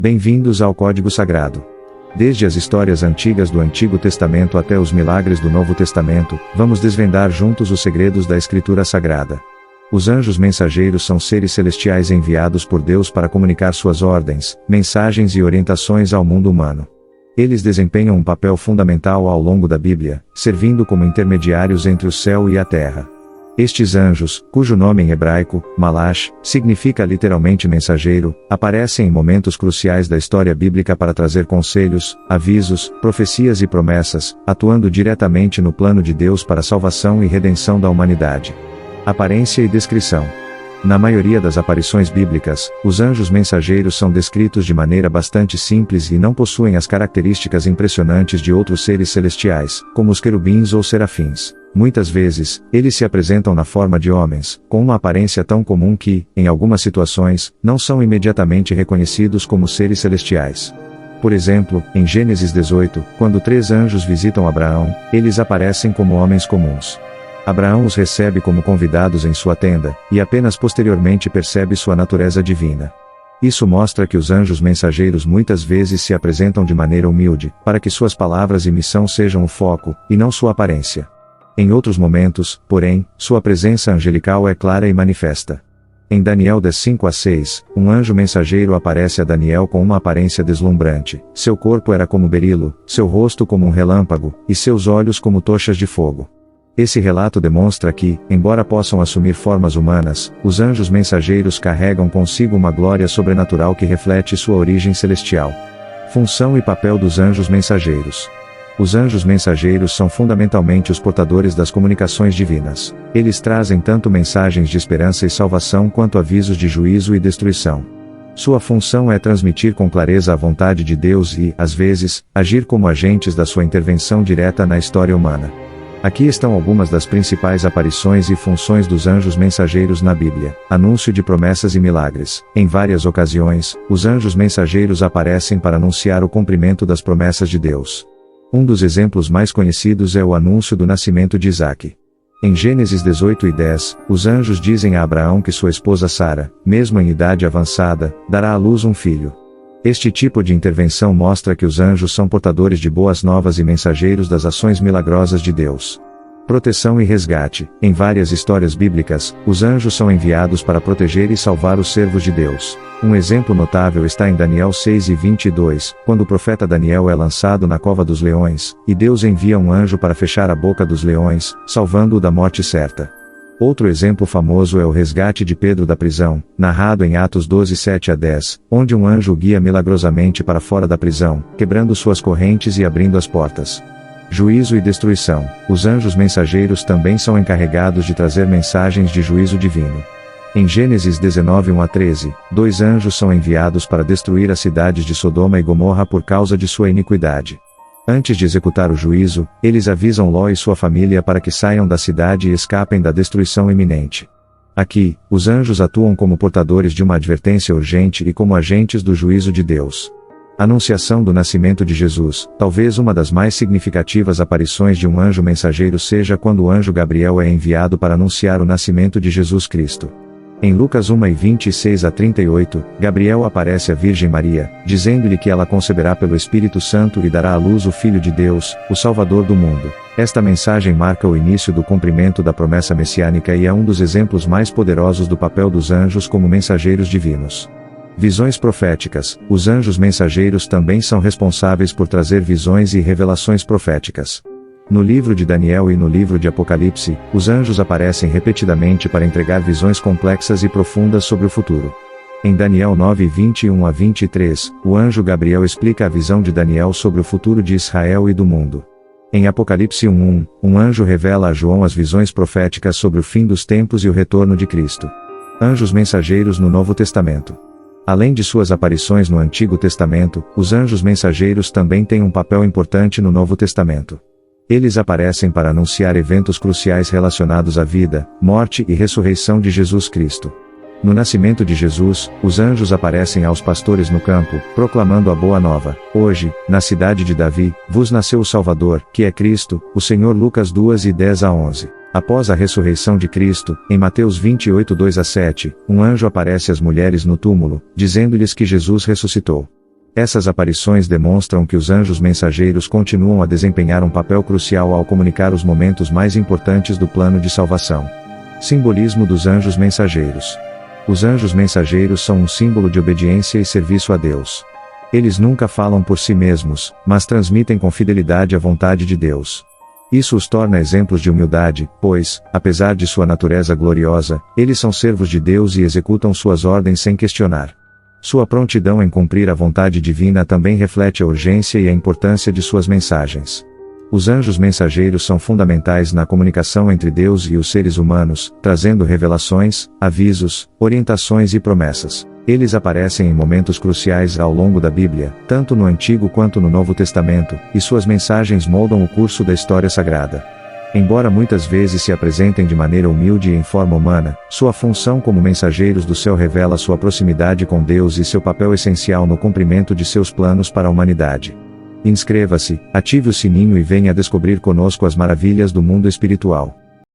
Bem-vindos ao Código Sagrado. Desde as histórias antigas do Antigo Testamento até os milagres do Novo Testamento, vamos desvendar juntos os segredos da Escritura Sagrada. Os anjos mensageiros são seres celestiais enviados por Deus para comunicar suas ordens, mensagens e orientações ao mundo humano. Eles desempenham um papel fundamental ao longo da Bíblia, servindo como intermediários entre o céu e a terra. Estes anjos, cujo nome em hebraico, Malash, significa literalmente mensageiro, aparecem em momentos cruciais da história bíblica para trazer conselhos, avisos, profecias e promessas, atuando diretamente no plano de Deus para a salvação e redenção da humanidade. Aparência e descrição. Na maioria das aparições bíblicas, os anjos mensageiros são descritos de maneira bastante simples e não possuem as características impressionantes de outros seres celestiais, como os querubins ou serafins. Muitas vezes, eles se apresentam na forma de homens, com uma aparência tão comum que, em algumas situações, não são imediatamente reconhecidos como seres celestiais. Por exemplo, em Gênesis 18, quando 3 anjos visitam Abraão, eles aparecem como homens comuns. Abraão os recebe como convidados em sua tenda, e apenas posteriormente percebe sua natureza divina. Isso mostra que os anjos mensageiros muitas vezes se apresentam de maneira humilde, para que suas palavras e missão sejam o foco, e não sua aparência. Em outros momentos, porém, sua presença angelical é clara e manifesta. Em Daniel 10:5-6, um anjo mensageiro aparece a Daniel com uma aparência deslumbrante. Seu corpo era como berilo, seu rosto como um relâmpago, e seus olhos como tochas de fogo. Esse relato demonstra que, embora possam assumir formas humanas, os anjos mensageiros carregam consigo uma glória sobrenatural que reflete sua origem celestial. Função e papel dos anjos mensageiros. Os anjos mensageiros são fundamentalmente os portadores das comunicações divinas. Eles trazem tanto mensagens de esperança e salvação quanto avisos de juízo e destruição. Sua função é transmitir com clareza a vontade de Deus e, às vezes, agir como agentes da sua intervenção direta na história humana. Aqui estão algumas das principais aparições e funções dos anjos mensageiros na Bíblia. Anúncio de promessas e milagres. Em várias ocasiões, os anjos mensageiros aparecem para anunciar o cumprimento das promessas de Deus. Um dos exemplos mais conhecidos é o anúncio do nascimento de Isaque. Em Gênesis 18:10, os anjos dizem a Abraão que sua esposa Sara, mesmo em idade avançada, dará à luz um filho. Este tipo de intervenção mostra que os anjos são portadores de boas novas e mensageiros das ações milagrosas de Deus. Proteção e resgate. Em várias histórias bíblicas, os anjos são enviados para proteger e salvar os servos de Deus. Um exemplo notável está em Daniel 6:22, quando o profeta Daniel é lançado na cova dos leões, e Deus envia um anjo para fechar a boca dos leões, salvando-o da morte certa. Outro exemplo famoso é o resgate de Pedro da prisão, narrado em Atos 12:7-10, onde um anjo o guia milagrosamente para fora da prisão, quebrando suas correntes e abrindo as portas. Juízo e destruição. Os anjos mensageiros também são encarregados de trazer mensagens de juízo divino. Em Gênesis 19:1-13, 2 anjos são enviados para destruir as cidades de Sodoma e Gomorra por causa de sua iniquidade. Antes de executar o juízo, eles avisam Ló e sua família para que saiam da cidade e escapem da destruição iminente. Aqui, os anjos atuam como portadores de uma advertência urgente e como agentes do juízo de Deus. Anunciação do nascimento de Jesus. Talvez uma das mais significativas aparições de um anjo mensageiro seja quando o anjo Gabriel é enviado para anunciar o nascimento de Jesus Cristo. Em Lucas 1:26-38, Gabriel aparece à Virgem Maria, dizendo-lhe que ela conceberá pelo Espírito Santo e dará à luz o Filho de Deus, o Salvador do mundo. Esta mensagem marca o início do cumprimento da promessa messiânica e é um dos exemplos mais poderosos do papel dos anjos como mensageiros divinos. Visões proféticas. Os anjos mensageiros também são responsáveis por trazer visões e revelações proféticas. No livro de Daniel e no livro de Apocalipse, os anjos aparecem repetidamente para entregar visões complexas e profundas sobre o futuro. Em Daniel 9:21-23, o anjo Gabriel explica a visão de Daniel sobre o futuro de Israel e do mundo. Em Apocalipse 1:1, um anjo revela a João as visões proféticas sobre o fim dos tempos e o retorno de Cristo. Anjos mensageiros no Novo Testamento. Além de suas aparições no Antigo Testamento, os anjos mensageiros também têm um papel importante no Novo Testamento. Eles aparecem para anunciar eventos cruciais relacionados à vida, morte e ressurreição de Jesus Cristo. No nascimento de Jesus, os anjos aparecem aos pastores no campo, proclamando a boa nova. Hoje, na cidade de Davi, vos nasceu o Salvador, que é Cristo, o Senhor. Lucas 2:10-11. Após a ressurreição de Cristo, em Mateus 28:2-7, um anjo aparece às mulheres no túmulo, dizendo-lhes que Jesus ressuscitou. Essas aparições demonstram que os anjos mensageiros continuam a desempenhar um papel crucial ao comunicar os momentos mais importantes do plano de salvação. Simbolismo dos anjos mensageiros. Os anjos mensageiros são um símbolo de obediência e serviço a Deus. Eles nunca falam por si mesmos, mas transmitem com fidelidade a vontade de Deus. Isso os torna exemplos de humildade, pois, apesar de sua natureza gloriosa, eles são servos de Deus e executam suas ordens sem questionar. Sua prontidão em cumprir a vontade divina também reflete a urgência e a importância de suas mensagens. Os anjos mensageiros são fundamentais na comunicação entre Deus e os seres humanos, trazendo revelações, avisos, orientações e promessas. Eles aparecem em momentos cruciais ao longo da Bíblia, tanto no Antigo quanto no Novo Testamento, e suas mensagens moldam o curso da história sagrada. Embora muitas vezes se apresentem de maneira humilde e em forma humana, sua função como mensageiros do céu revela sua proximidade com Deus e seu papel essencial no cumprimento de seus planos para a humanidade. Inscreva-se, ative o sininho e venha descobrir conosco as maravilhas do mundo espiritual.